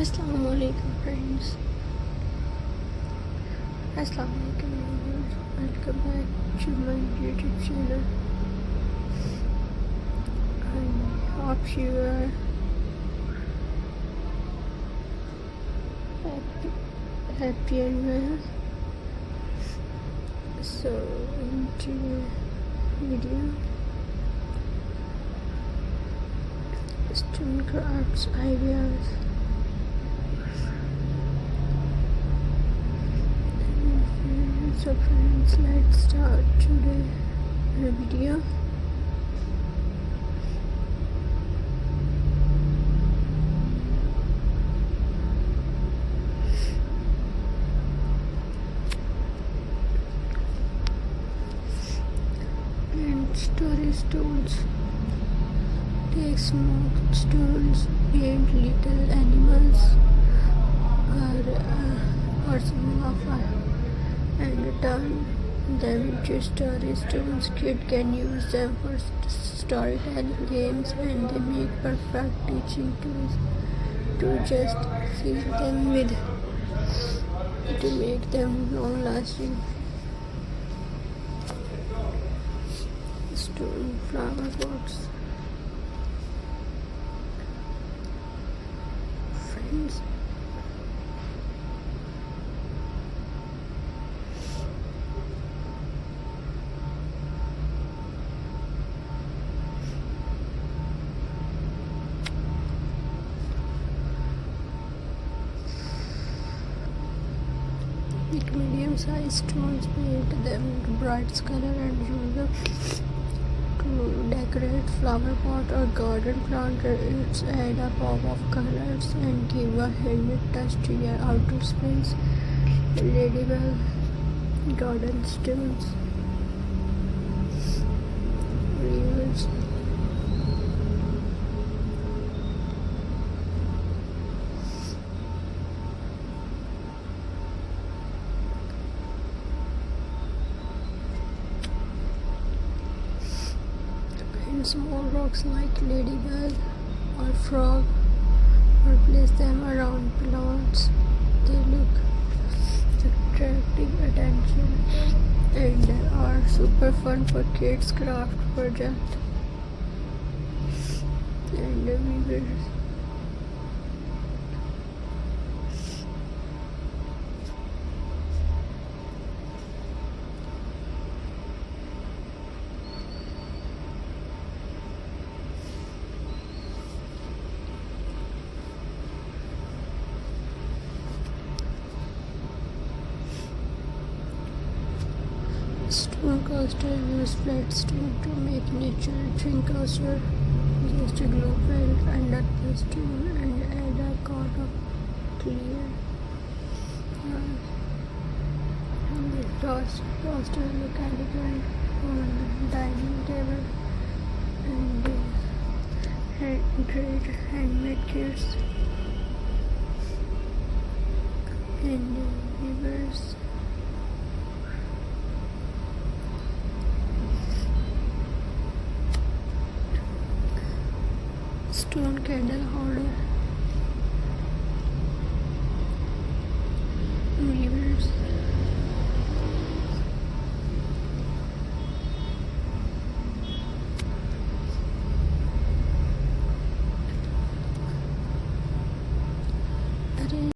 Assalamualaikum friends. Assalamualaikum viewers. Welcome back to my YouTube channel. I hope you are happy and well. So in today's video, student crafts ideas. So friends, let's start today's video. And story stones. Take smoked stones, paint little animals or some of and turn them into story stones. Kids can use them for storytelling games, and they make perfect teaching tools to just fill them with to make them long lasting. Stone flower pots. Friends, pick medium-sized stones, paint them bright color, and use them to decorate flower pot or garden plant. It's add a pop of colors and give a handmade touch to your outdoor space. Ladybug garden stones. Reels. Small rocks like ladybug or frog, or place them around plants. They look attractive attention and are super fun for kids craft project and weavers. Stone coaster. Use flat stone to make nature drink coaster. Just a glue felt under the stone and add a coat of clear. Toaster look elegant on the dining table, and great handmade gifts and weavers. Stone candle holder.